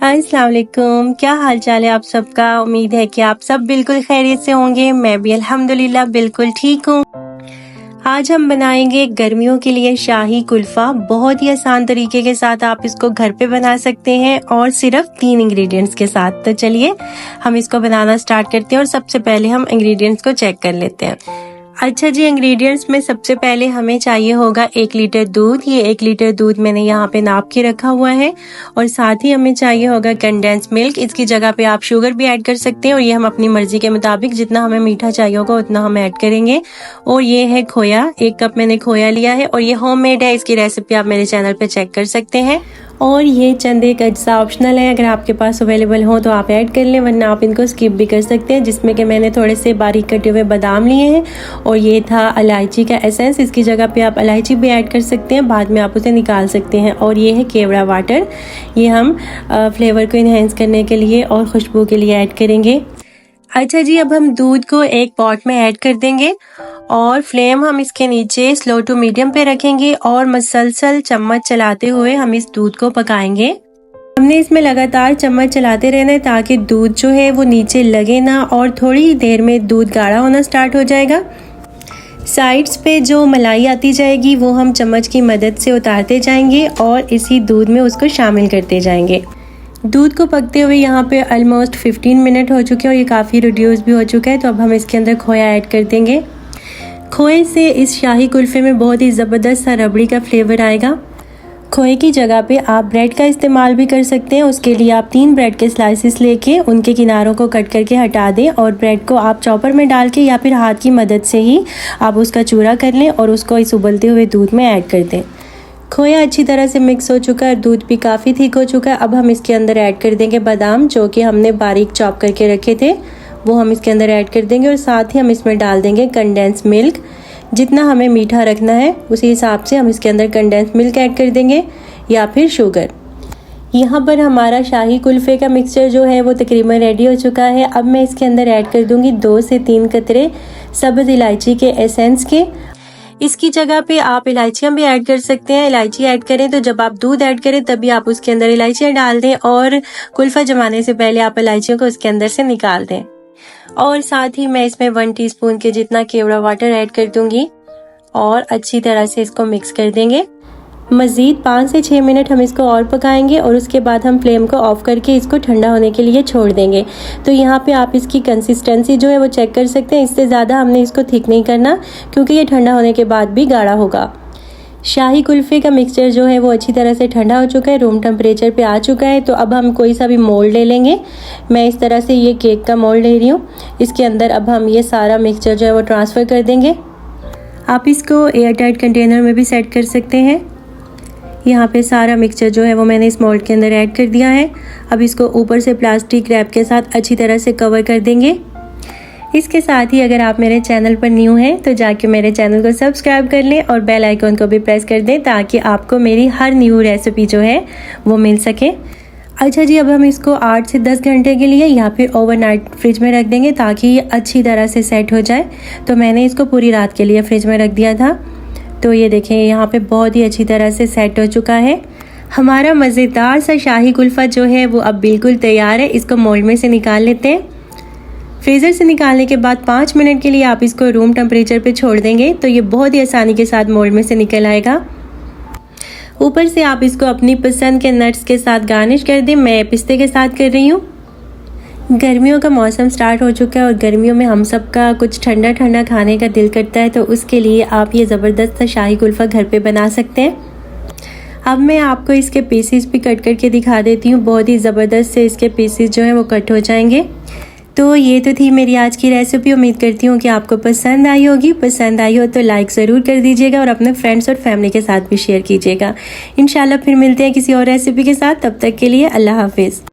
हाय अस्सलाम वालेकुम, क्या हाल चाल है आप सबका। उम्मीद है कि आप सब बिल्कुल खैरियत से होंगे। मैं भी अल्हम्दुलिल्लाह बिल्कुल ठीक हूँ। आज हम बनाएंगे गर्मियों के लिए शाही कुल्फा। बहुत ही आसान तरीके के साथ आप इसको घर पे बना सकते हैं और सिर्फ 3 इंग्रेडिएंट्स के साथ। तो चलिए हम इसको बनाना स्टार्ट करते हैं और सबसे पहले हम इंग्रेडिएंट्स को चेक कर लेते हैं। अच्छा जी, इंग्रेडिएंट्स में सबसे पहले हमें चाहिए होगा 1 लीटर दूध। ये 1 लीटर दूध मैंने यहाँ पे नाप के रखा हुआ है। और साथ ही हमें चाहिए होगा कंडेंस मिल्क। इसकी जगह पे आप शुगर भी ऐड कर सकते हैं और ये हम अपनी मर्जी के मुताबिक जितना हमें मीठा चाहिए होगा उतना हम ऐड करेंगे। और ये है खोया, 1 कप मैंने खोया लिया है और ये होममेड है। इसकी रेसिपी आप मेरे चैनल पे चेक कर सकते हैं। और ये चंद एक अज्जा ऑप्शनल है, अगर आपके पास अवेलेबल हो तो आप ऐड कर लें, वरना आप इनको स्किप भी कर सकते हैं। जिसमें कि मैंने थोड़े से बारीक कटे हुए बादाम लिए हैं और ये था इलायची का एसेंस। इसकी जगह पे आप इलायची भी ऐड कर सकते हैं, बाद में आप उसे निकाल सकते हैं। और ये है केवड़ा वाटर, ये हम फ्लेवर को इन्हेंस करने के लिए और खुशबू के लिए ऐड करेंगे। अच्छा जी, अब हम दूध को एक पॉट में ऐड कर देंगे और फ्लेम हम इसके नीचे स्लो टू मीडियम पे रखेंगे और मसलसल चम्मच चलाते हुए हम इस दूध को पकाएंगे। हमने इसमें लगातार चम्मच चलाते रहना है ताकि दूध जो है वो नीचे लगे ना, और थोड़ी ही देर में दूध गाढ़ा होना स्टार्ट हो जाएगा। साइड्स पे जो मलाई आती जाएगी वो हम चम्मच की मदद से उतारते जाएंगे और इसी दूध में उसको शामिल करते जाएंगे। दूध को पकते हुए यहाँ पे ऑलमोस्ट 15 मिनट हो चुके हैं और ये काफ़ी रिड्यूस भी हो चुका है। तो अब हम इसके अंदर खोया ऐड कर देंगे। खोए से इस शाही कुल्फे में बहुत ही ज़बरदस्त सा रबड़ी का फ्लेवर आएगा। खोए की जगह पे आप ब्रेड का इस्तेमाल भी कर सकते हैं। उसके लिए आप 3 ब्रेड के स्लाइसेस लेके उनके किनारों को कट करके हटा दें और ब्रेड को आप चॉपर में डाल के या फिर हाथ की मदद से ही आप उसका चूरा कर लें और उसको इस उबलते हुए दूध में ऐड कर दें। खोया अच्छी तरह से मिक्स हो चुका है, दूध भी काफ़ी थिक हो चुका है। अब हम इसके अंदर ऐड कर देंगे बादाम, जो कि हमने बारीक चॉप करके रखे थे, वो हम इसके अंदर ऐड कर देंगे। और साथ ही हम इसमें डाल देंगे कंडेंस मिल्क। जितना हमें मीठा रखना है उसी हिसाब से हम इसके अंदर कंडेंस मिल्क ऐड कर देंगे या फिर शुगर। यहाँ पर हमारा शाही कुल्फ़े का मिक्सचर जो है वो तकरीबन रेडी हो चुका है। अब मैं इसके अंदर ऐड कर दूँगी 2 से 3 कतरे सब्ज़ इलायची के एसेंस के। इसकी जगह पे आप इलायचियाँ भी ऐड कर सकते हैं। इलायची ऐड करें तो जब आप दूध ऐड करें तभी आप उसके अंदर इलायचियाँ डाल दें और कुल्फ़ा जमाने से पहले आप इलायचियों को उसके अंदर से निकाल दें। और साथ ही मैं इसमें 1 टीस्पून के जितना केवड़ा वाटर ऐड कर दूंगी और अच्छी तरह से इसको मिक्स कर देंगे। मज़ीद 5 से 6 मिनट हम इसको और पकाएंगे और उसके बाद हम फ्लेम को ऑफ करके इसको ठंडा होने के लिए छोड़ देंगे। तो यहाँ पे आप इसकी कंसिस्टेंसी जो है वो चेक कर सकते हैं। इससे ज़्यादा हमने इसको थिक नहीं करना क्योंकि ये ठंडा होने के बाद भी गाढ़ा होगा। शाही कुल्फ़े का मिक्सचर जो है वो अच्छी तरह से ठंडा हो चुका है, रूम टेम्परेचर पे आ चुका है। तो अब हम कोई सा भी मोल्ड ले लेंगे। मैं इस तरह से ये केक का मोल्ड ले रही हूँ। इसके अंदर अब हम ये सारा मिक्सचर जो है वो ट्रांसफ़र कर देंगे। आप इसको एयर टाइट कंटेनर में भी सेट कर सकते हैं। यहाँ पे सारा मिक्सचर जो है वो मैंने इस मोल्ड के अंदर ऐड कर दिया है। अब इसको ऊपर से प्लास्टिक रैप के साथ अच्छी तरह से कवर कर देंगे। इसके साथ ही अगर आप मेरे चैनल पर न्यू हैं तो जाके मेरे चैनल को सब्सक्राइब कर लें और बेल आइकन को भी प्रेस कर दें ताकि आपको मेरी हर न्यू रेसिपी जो है वो मिल सके। अच्छा जी, अब हम इसको 8 से 10 घंटे के लिए या फिर ओवरनाइट फ्रिज में रख देंगे ताकि ये अच्छी तरह से सेट हो जाए। तो मैंने इसको पूरी रात के लिए फ्रिज में रख दिया था। तो ये देखें यहाँ पे बहुत ही अच्छी तरह से सेट हो चुका है। हमारा मज़ेदार सा शाही कुल्फ़ा जो है वो अब बिल्कुल तैयार है। इसको मोल्ड में से निकाल लेते हैं। फ्रीज़र से निकालने के बाद 5 मिनट के लिए आप इसको रूम टेम्परेचर पे छोड़ देंगे तो ये बहुत ही आसानी के साथ मोल्ड में से निकल आएगा। ऊपर से आप इसको अपनी पसंद के नट्स के साथ गार्निश कर दें। मैं पिस्ते के साथ कर रही हूँ। गर्मियों का मौसम स्टार्ट हो चुका है और गर्मियों में हम सब का कुछ ठंडा ठंडा खाने का दिल करता है, तो उसके लिए आप ये ज़बरदस्त शाही कुल्फ़ा घर पे बना सकते हैं। अब मैं आपको इसके पीसेस भी कट करके दिखा देती हूँ। बहुत ही ज़बरदस्त से इसके पीसेस जो हैं वो कट हो जाएंगे। तो ये तो थी मेरी आज की रेसिपी। उम्मीद करती हूँ कि आपको पसंद आई होगी। पसंद आई हो तो लाइक ज़रूर कर दीजिएगा और अपने फ्रेंड्स और फैमिली के साथ भी शेयर कीजिएगा। इंशाल्लाह फिर मिलते हैं किसी और रेसिपी के साथ। तब तक के लिए अल्लाह हाफिज़।